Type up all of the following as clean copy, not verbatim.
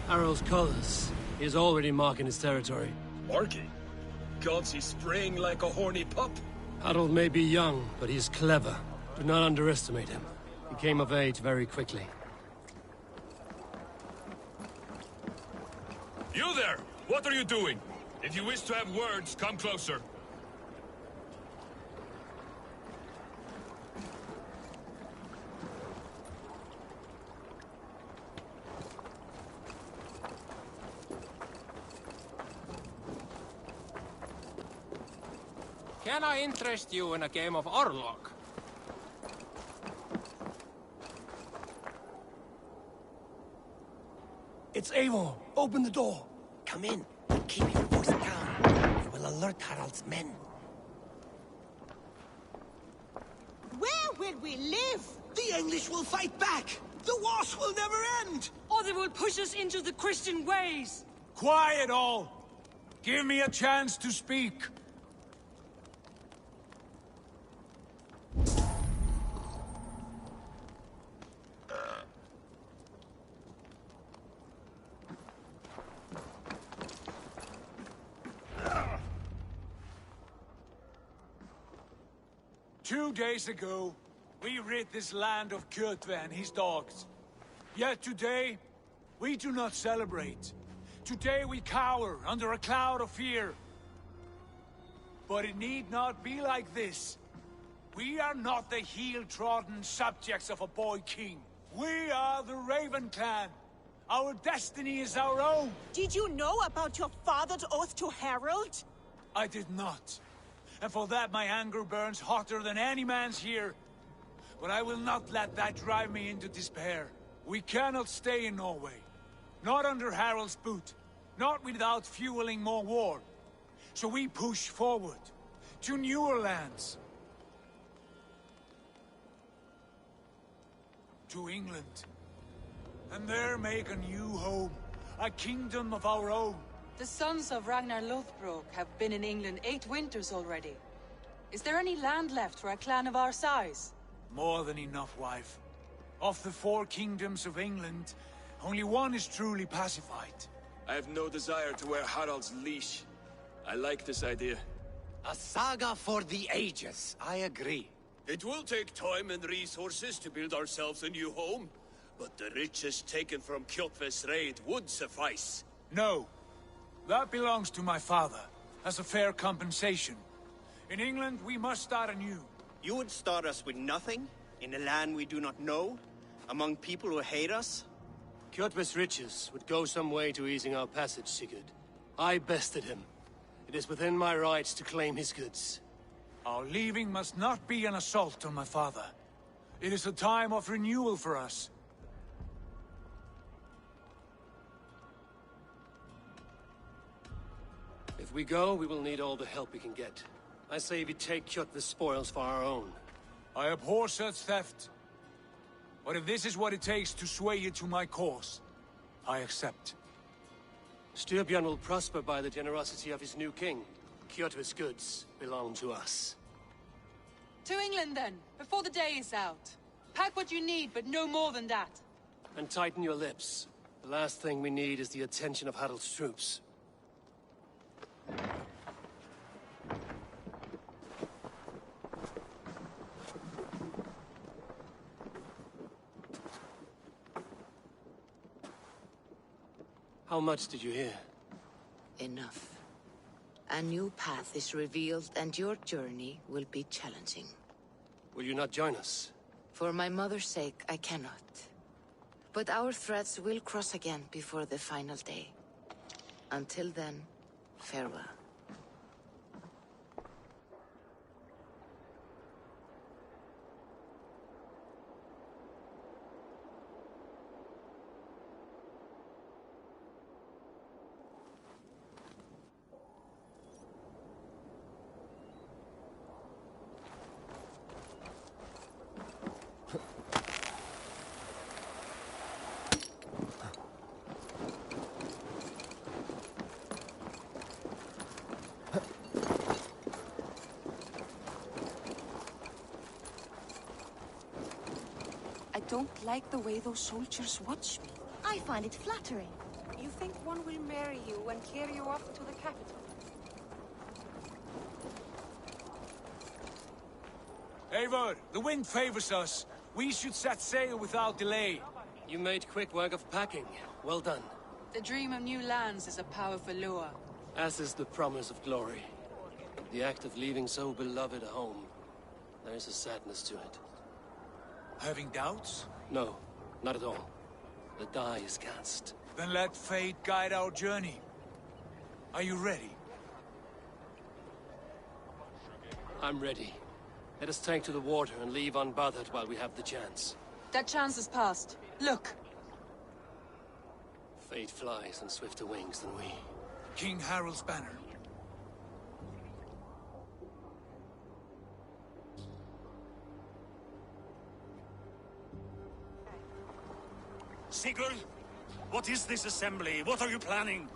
Harald's colors. He is already marking his territory. Marking? Gods, he's spraying like a horny pup. Harold may be young, but he's clever. Do not underestimate him. He came of age very quickly. You there! What are you doing? If you wish to have words, come closer. Can I interest you in a game of Orlog? It's Eivor. Open the door. Come in, but keep your voice down. You will alert Harald's men. Where will we live? The English will fight back! The wars will never end! Or they will push us into the Christian ways! Quiet all! Give me a chance to speak. 2 days ago, we rid this land of Kjotve and his dogs. Yet today, we do not celebrate. Today we cower under a cloud of fear. But it need not be like this. We are not the heel-trodden subjects of a boy king. We are the Raven clan. Our destiny is our own. Did you know about your father's oath to Harald? I did not. And for that my anger burns hotter than any man's here. But I will not let that drive me into despair. We cannot stay in Norway. Not under Harald's boot. Not without fueling more war. So we push forward. To newer lands. To England. And there make a new home. A kingdom of our own. The sons of Ragnar Lothbrok have been in England 8 winters already. Is there any land left for a clan of our size? More than enough, wife. Of the 4 kingdoms of England, only one is truly pacified. I have no desire to wear Harald's leash. I like this idea. A saga for the ages, I agree. It will take time and resources to build ourselves a new home, but the riches taken from Kjotve's raid would suffice. No. That belongs to my father, as a fair compensation. In England, we must start anew. You would start us with nothing? In a land we do not know? Among people who hate us? Kjotve's riches would go some way to easing our passage, Sigurd. I bested him. It is within my rights to claim his goods. Our leaving must not be an assault on my father. It is a time of renewal for us. If we go, we will need all the help we can get. I say we take Kjotve's spoils for our own. I abhor such theft. But if this is what it takes to sway you to my cause, I accept. Styrbjörn will prosper by the generosity of his new king. Kjotve's goods belong to us. To England then, before the day is out. Pack what you need, but no more than that. And tighten your lips. The last thing we need is the attention of Harald's troops. How much did you hear? Enough. A new path is revealed and your journey will be challenging. Will you not join us? For my mother's sake, I cannot. But our threads will cross again before the final day. Until then, farewell. I don't like the way those soldiers watch me. I find it flattering. You think one will marry you and carry you off to the capital? Eivor, the wind favors us. We should set sail without delay. You made quick work of packing. Well done. The dream of new lands is a powerful lure. As is the promise of glory. The act of leaving so beloved a home. There's a sadness to it. Having doubts? No, not at all. The die is cast. Then let fate guide our journey. Are you ready? I'm ready. Let us take to the water and leave unbothered while we have the chance. That chance is past. Look! Fate flies on swifter wings than we. King Harald's banner. Sigurd, what is this assembly? What are you planning?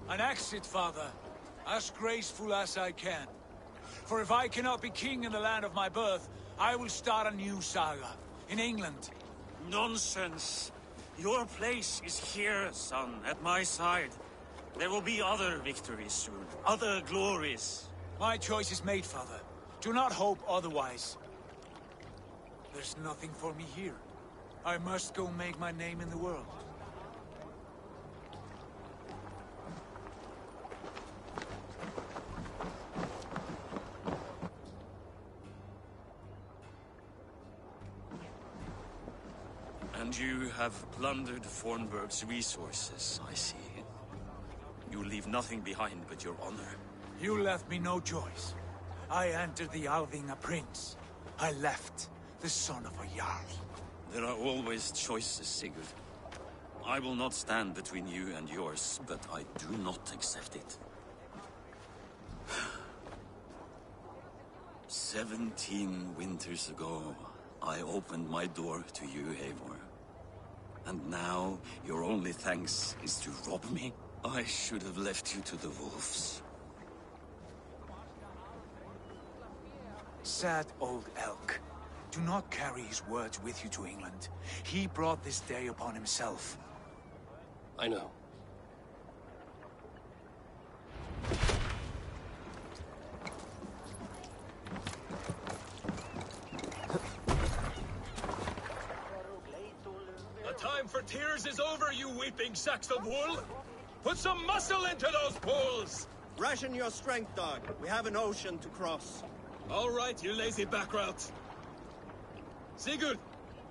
An exit, father. As graceful as I can. For if I cannot be king in the land of my birth, I will start a new saga. In England. Nonsense. Your place is here, son, at my side. There will be other victories soon. Other glories. My choice is made, father. Do not hope otherwise. There's nothing for me here. I must go make my name in the world. And you have plundered Fornburg's resources, I see. You leave nothing behind but your honor. You left me no choice. I entered the Alving a prince. I left the son of a Jarl. There are always choices, Sigurd. I will not stand between you and yours, but I do not accept it. 17 winters ago, I opened my door to you, Eivor. And now, your only thanks is to rob me? I should have left you to the wolves. Sad old elk. Do not carry his words with you to England. He brought this day upon himself. I know. The time for tears is over, you weeping sacks of wool! Put some muscle into those pulls! Ration your strength, dog. We have an ocean to cross. All right, you lazy backrout. Sigurd,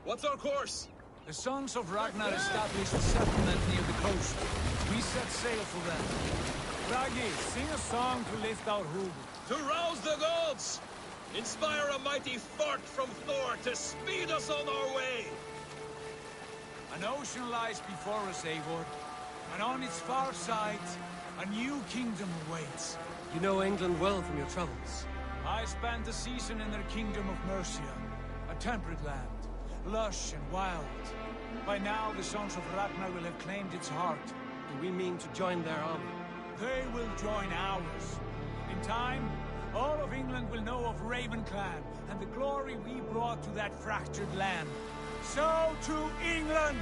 what's our course? The sons of Ragnar established a settlement near the coast. We set sail for them. Raggi, sing a song to lift our hood. To rouse the gods! Inspire a mighty fart from Thor to speed us on our way! An ocean lies before us, Eivor. And on its far side, a new kingdom awaits. You know England well from your travels. I spent a season in their kingdom of Mercia. A temperate land, lush and wild. By now, the sons of Ragnar will have claimed its heart. Do we mean to join their army? They will join ours. In time, all of England will know of Raven Clan and the glory we brought to that fractured land. So to England!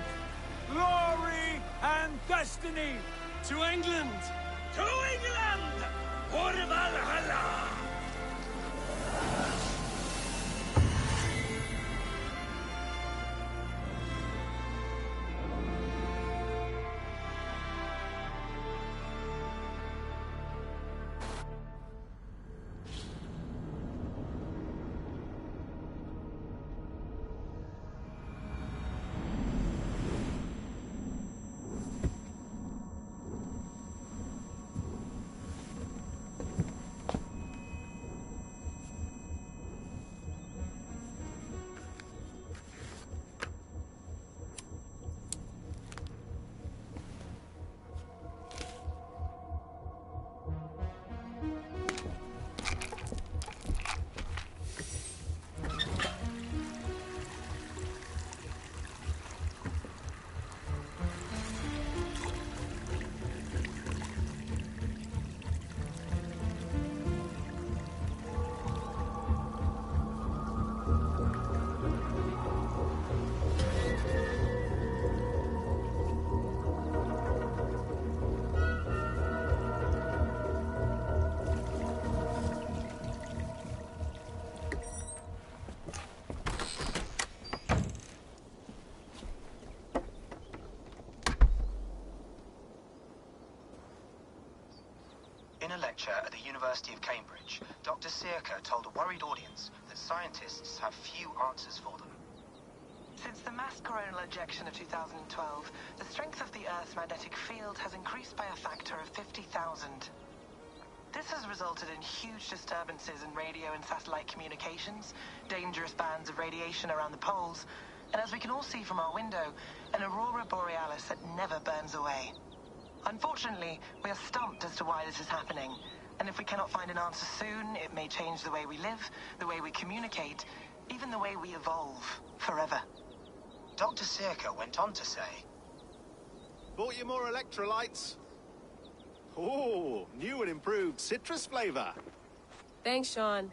Glory and destiny! To England! To England! For Valhalla! During a lecture at the University of Cambridge, Dr. Circa told a worried audience that scientists have few answers for them. Since the mass coronal ejection of 2012, the strength of the Earth's magnetic field has increased by a factor of 50,000. This has resulted in huge disturbances in radio and satellite communications, dangerous bands of radiation around the poles, and as we can all see from our window, an aurora borealis that never burns away. Unfortunately, we are stumped as to why this is happening, and if we cannot find an answer soon, it may change the way we live, the way we communicate, even the way we evolve, forever. Dr. Circa went on to say, "Bought you more electrolytes? Oh, new and improved citrus flavor." Thanks, Sean.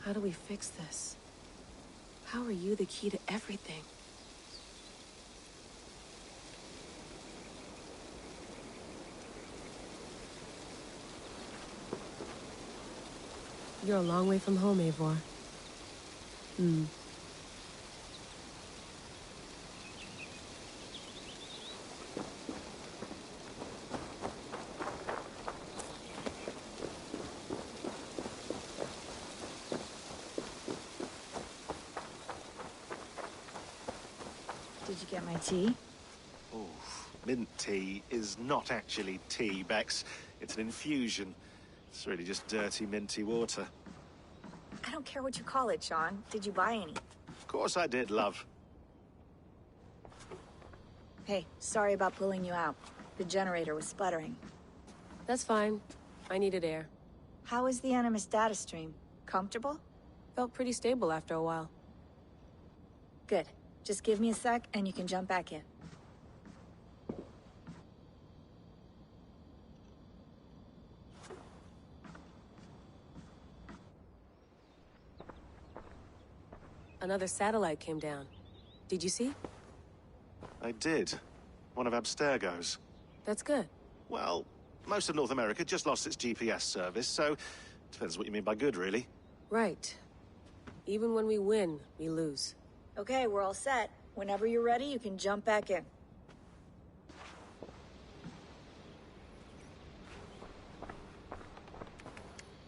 How do we fix this? How are you the key to everything? You're a long way from home, Eivor. Did you get my tea? Oh, mint tea is not actually tea, Bex. It's an infusion. It's really just dirty, minty water. I don't care what you call it, Sean. Did you buy any? Of course I did, love. Hey, sorry about pulling you out. The generator was sputtering. That's fine. I needed air. How is the Animus data stream? Comfortable? Felt pretty stable after a while. Good. Just give me a sec and you can jump back in. Another satellite came down. Did you see? I did. One of Abstergo's. That's good. Well, most of North America just lost its GPS service, so depends what you mean by good, really. Right. Even when we win, we lose. Okay, we're all set. Whenever you're ready, you can jump back in.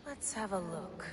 Let's have a look.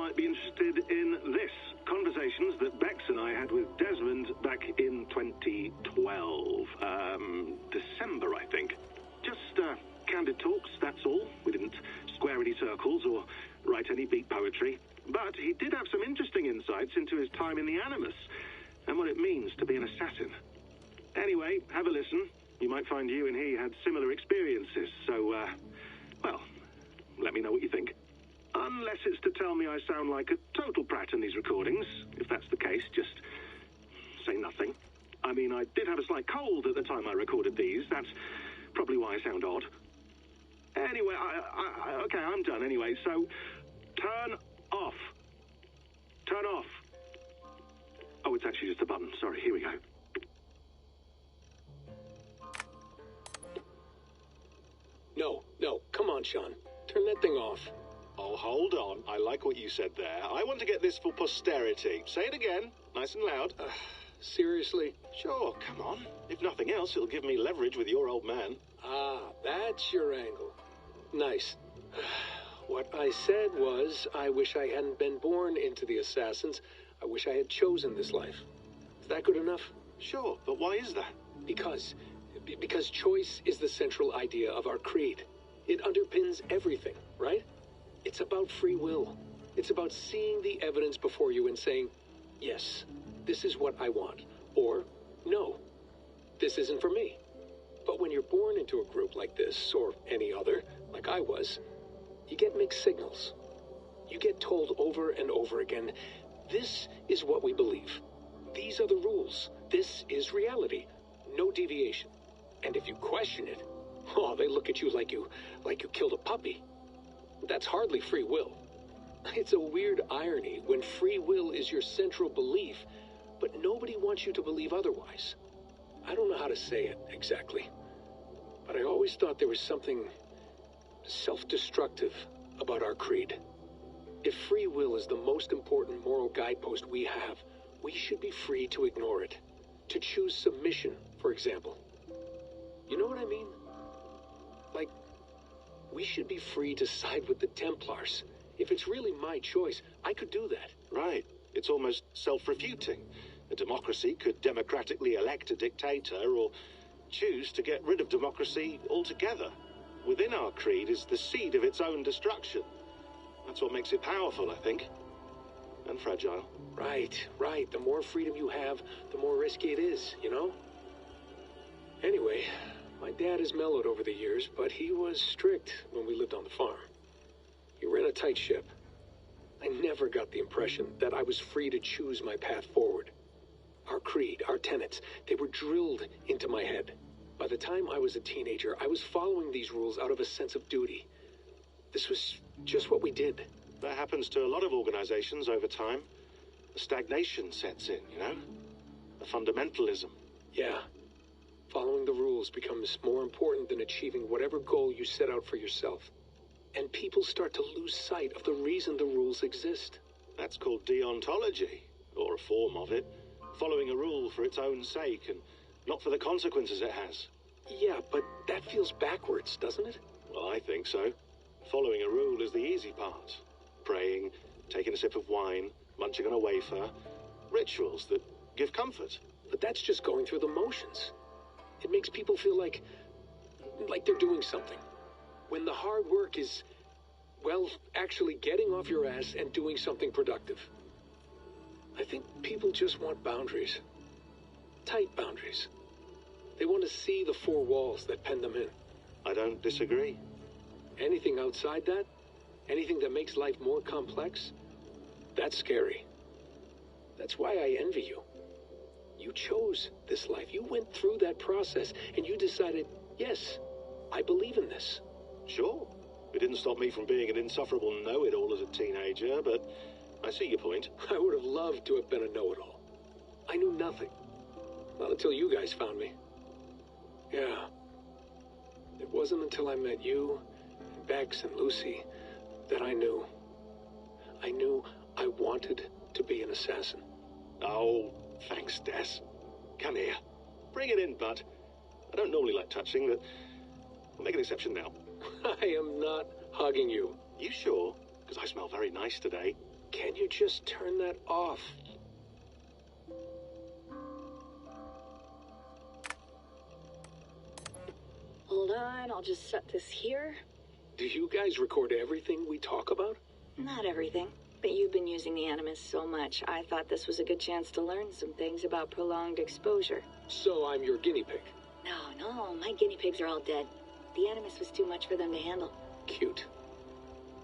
might be interested in this. Conversations that Bex and I had with Desmond back in 2012. December, I think. Just candid talks, that's all. We didn't square any circles or write any beat poetry. But he did have some interesting insights into his time in the Animus and what it means to be an assassin. Anyway, have a listen. You might find you and he had similar experiences, so, well, let me know what you think. Unless it's to tell me I sound like a total prat in these recordings. If that's the case, just say nothing. I mean, I did have a slight cold at the time I recorded these. That's probably why I sound odd. Anyway, okay, I'm done anyway, so turn off. Turn off. Oh, it's actually just a button. Sorry, here we go. No, come on, Sean. Turn that thing off. Oh, hold on. I like what you said there. I want to get this for posterity. Say it again, nice and loud. Seriously? Sure, come on. If nothing else, it'll give me leverage with your old man. Ah, that's your angle. Nice. What I said was, I wish I hadn't been born into the Assassins. I wish I had chosen this life. Is that good enough? Sure, but why is that? Because choice is the central idea of our creed. It underpins everything, right? It's about free will. It's about seeing the evidence before you and saying, yes, this is what I want. Or, no, this isn't for me. But when you're born into a group like this, or any other, like I was, you get mixed signals. You get told over and over again, this is what we believe. These are the rules. This is reality. No deviation. And if you question it, oh, they look at you like you killed a puppy. That's hardly free will. It's a weird irony when free will is your central belief, but nobody wants you to believe otherwise. I don't know how to say it exactly, but I always thought there was something self-destructive about our creed. If free will is the most important moral guidepost we have, we should be free to ignore it. To choose submission, for example. You know what I mean? Like, we should be free to side with the Templars. If it's really my choice, I could do that. Right. It's almost self-refuting. A democracy could democratically elect a dictator or choose to get rid of democracy altogether. Within our creed is the seed of its own destruction. That's what makes it powerful, I think. And fragile. Right. The more freedom you have, the more risky it is, you know? Anyway, my dad has mellowed over the years, but he was strict when we lived on the farm. He ran a tight ship. I never got the impression that I was free to choose my path forward. Our creed, our tenets, they were drilled into my head. By the time I was a teenager, I was following these rules out of a sense of duty. This was just what we did. That happens to a lot of organizations over time. A stagnation sets in, you know? A fundamentalism. Yeah. Following the rules becomes more important than achieving whatever goal you set out for yourself. And people start to lose sight of the reason the rules exist. That's called deontology, or a form of it. Following a rule for its own sake and not for the consequences it has. Yeah, but that feels backwards, doesn't it? Well, I think so. Following a rule is the easy part. Praying, taking a sip of wine, munching on a wafer. Rituals that give comfort. But that's just going through the motions. It makes people feel like they're doing something. When the hard work is, well, actually getting off your ass and doing something productive. I think people just want boundaries. Tight boundaries. They want to see the four walls that pen them in. I don't disagree. Anything outside that, anything that makes life more complex, that's scary. That's why I envy you. You chose this life. You went through that process, and you decided, yes, I believe in this. Sure. It didn't stop me from being an insufferable know-it-all as a teenager, but I see your point. I would have loved to have been a know-it-all. I knew nothing. Not until you guys found me. Yeah. It wasn't until I met you, and Bex, and Lucy, that I knew. I knew I wanted to be an assassin. Oh, thanks, Des. Come here. Bring it in, bud. I don't normally like touching, but I'll make an exception now. I am not hugging you. You sure? Because I smell very nice today. Can you just turn that off? Hold on, I'll just set this here. Do you guys record everything we talk about? Not everything, but you've been using the Animus so much, I thought this was a good chance to learn some things about prolonged exposure. So I'm your guinea pig. No, my guinea pigs are all dead. The Animus was too much for them to handle. Cute.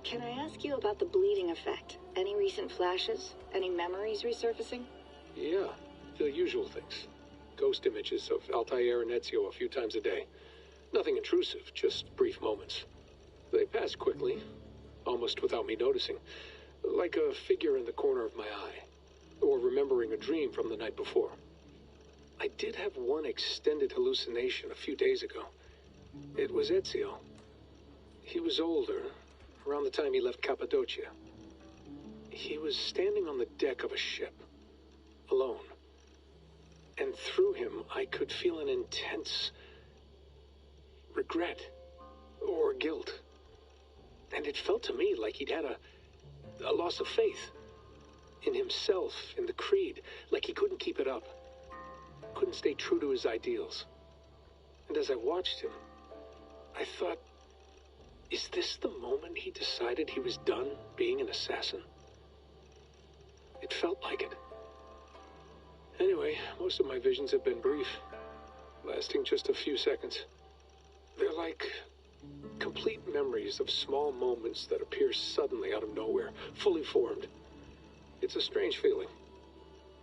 Can I ask you about the bleeding effect? Any recent flashes? Any memories resurfacing? Yeah, the usual things. Ghost images of Altair and Ezio a few times a day. Nothing intrusive, just brief moments. They pass quickly, almost without me noticing. Like a figure in the corner of my eye. Or remembering a dream from the night before. I did have one extended hallucination a few days ago. It was Ezio. He was older, around the time he left Cappadocia. He was standing on the deck of a ship, alone. And through him, I could feel an intense regret or guilt. And it felt to me like he'd had a loss of faith in himself, in the creed, like he couldn't keep it up, couldn't stay true to his ideals. And as I watched him, I thought, is this the moment he decided he was done being an assassin? It felt like it. Anyway, most of my visions have been brief, lasting just a few seconds. They're like complete memories of small moments that appear suddenly out of nowhere, fully formed. It's a strange feeling.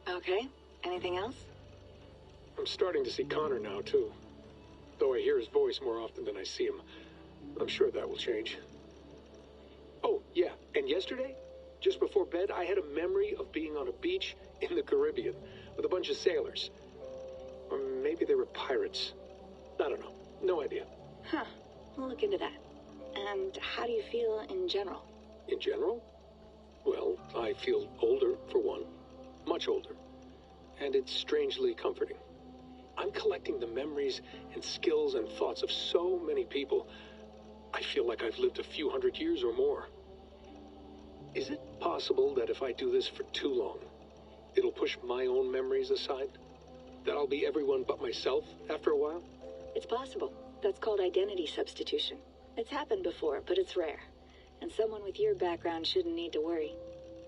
Okay, anything else? I'm starting to see Connor now, too. Though I hear his voice more often than I see him. I'm sure that will change. Oh, yeah, and yesterday, just before bed, I had a memory of being on a beach in the Caribbean with a bunch of sailors. Or maybe they were pirates. I don't know. No idea. Huh, we'll look into that. And how do you feel in general? In general? Well, I feel older, for one. Much older. And it's strangely comforting. I'm collecting the memories and skills and thoughts of so many people. I feel like I've lived a few hundred years or more. Is it possible that if I do this for too long, it'll push my own memories aside? That I'll be everyone but myself after a while? It's possible. That's called identity substitution. It's happened before, but it's rare. And someone with your background shouldn't need to worry.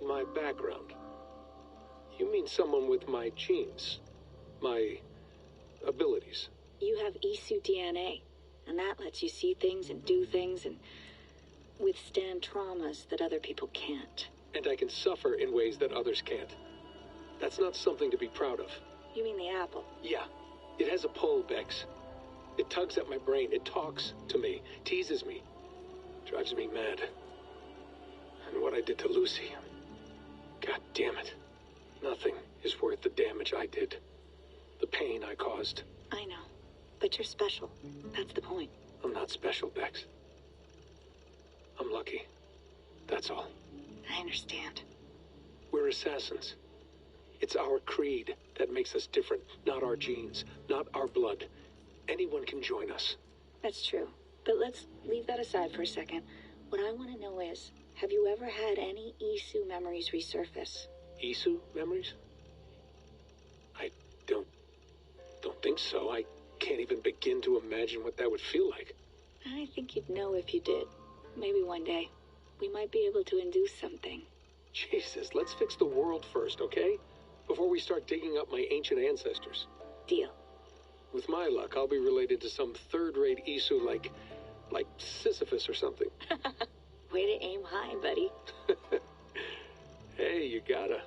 My background? You mean someone with my genes? My abilities? You have Isu DNA, and that lets you see things and do things and withstand traumas that other people can't. And I can suffer in ways that others can't. That's not something to be proud of. You mean the apple? Yeah. It has a pull, Bex. It tugs at my brain. It talks to me. Teases me. Drives me mad. And what I did to Lucy... God damn it. Nothing is worth the damage I did. The pain I caused. I know. But you're special. That's the point. I'm not special, Bex. I'm lucky. That's all. I understand. We're assassins. It's our creed that makes us different, not our genes, not our blood. Anyone can join us. That's true. But let's leave that aside for a second. What I want to know is, have you ever had any Isu memories resurface? Isu memories? I don't think so. I can't even begin to imagine what that would feel like. I think you'd know if you did. Maybe one day. We might be able to induce something. Jesus, let's fix the world first, okay? Before we start digging up my ancient ancestors. Deal. With my luck, I'll be related to some third-rate Isu like Sisyphus or something. Way to aim high, buddy. Hey, you gotta.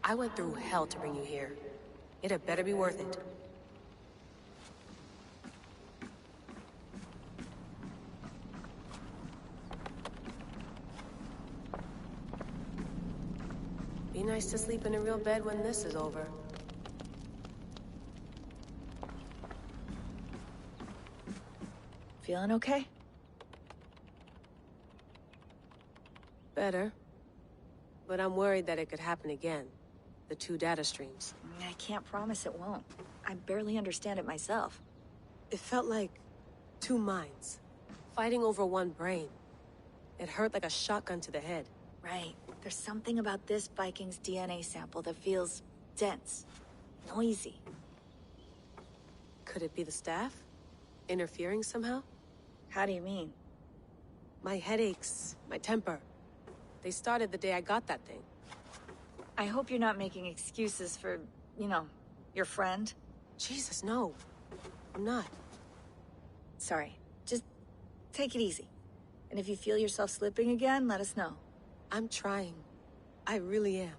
I went through hell to bring you here. It had better be worth it. Be nice to sleep in a real bed when this is over. Feeling okay? Better. But I'm worried that it could happen again. The two data streams. I can't promise it won't. I barely understand it myself. It felt like two minds, fighting over one brain. It hurt like a shotgun to the head. Right. There's something about this Viking's DNA sample that feels dense, noisy. Could it be the staff? Interfering somehow? How do you mean? My headaches, my temper. They started the day I got that thing. I hope you're not making excuses for, you know, your friend. Jesus, no. I'm not. Sorry. Just take it easy. And if you feel yourself slipping again, let us know. I'm trying. I really am.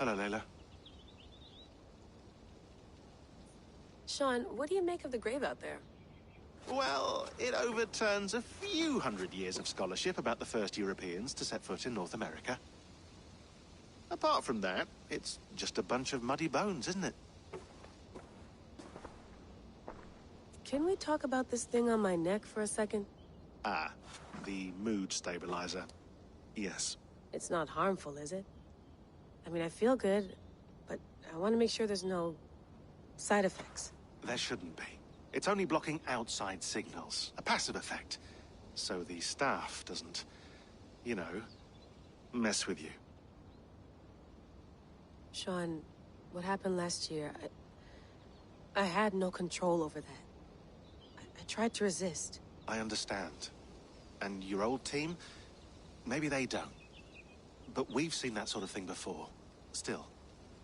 Hello, Layla. Sean, what do you make of the grave out there? Well, it overturns a few hundred years of scholarship about the first Europeans to set foot in North America. Apart from that, it's just a bunch of muddy bones, isn't it? Can we talk about this thing on my neck for a second? Ah, the mood stabilizer. Yes. It's not harmful, is it? I mean, I feel good, but I want to make sure there's no side effects. There shouldn't be. It's only blocking outside signals, a passive effect. So the staff doesn't, you know, mess with you. Sean, what happened last year, I had no control over that. I tried to resist. I understand. And your old team, maybe they don't. But we've seen that sort of thing before. Still,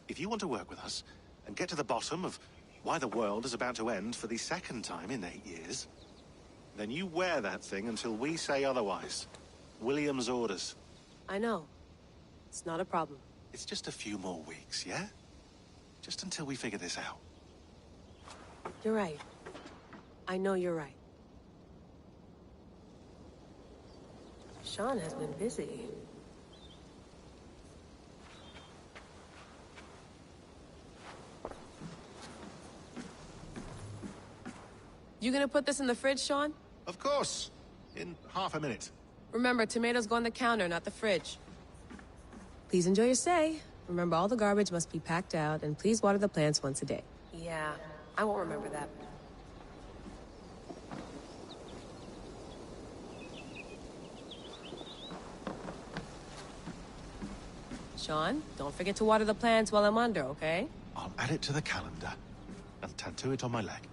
if you want to work with us and get to the bottom of why the world is about to end for the second time in 8 years, then you wear that thing until we say otherwise. William's orders. I know. It's not a problem. It's just a few more weeks, yeah? Just until we figure this out. You're right. I know you're right. Sean has been busy. You gonna put this in the fridge, Sean? Of course. In half a minute. Remember, tomatoes go on the counter, not the fridge. Please enjoy your stay. Remember, all the garbage must be packed out, and please water the plants once a day. Yeah, I won't remember that. Sean, don't forget to water the plants while I'm under, okay? I'll add it to the calendar and tattoo it on my leg.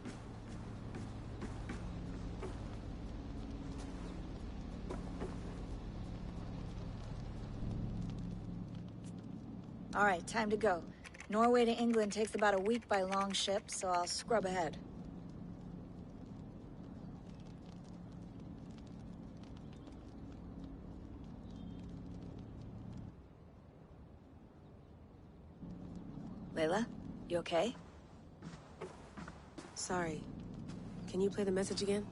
All right, time to go. Norway to England takes about a week by long ship, so I'll scrub ahead. Layla, you okay? Sorry. Can you play the message again?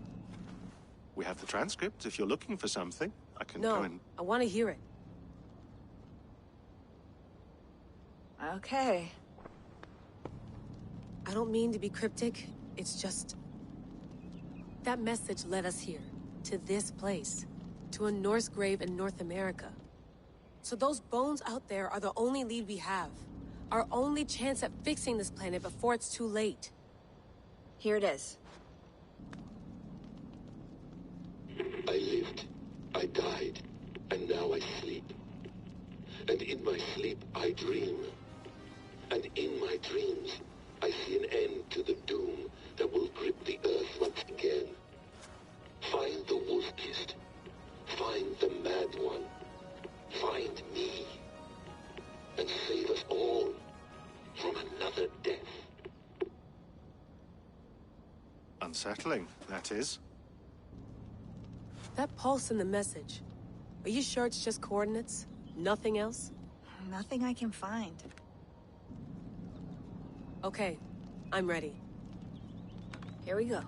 We have the transcript. If you're looking for something, I can No, go in. I want to hear it. Okay. I don't mean to be cryptic. It's just... that message led us here. To this place. To a Norse grave in North America. So those bones out there are the only lead we have. Our only chance at fixing this planet before it's too late. Here it is. I lived, I died, and now I sleep. And in my sleep I dream. And in my dreams, I see an end to the doom that will grip the earth once again. Find the wolf-kissed. Find the mad one. Find me. And save us all from another death. Unsettling, that is. That pulse in the message. Are you sure it's just coordinates? Nothing else? Nothing I can find. Okay, I'm ready. Here we go.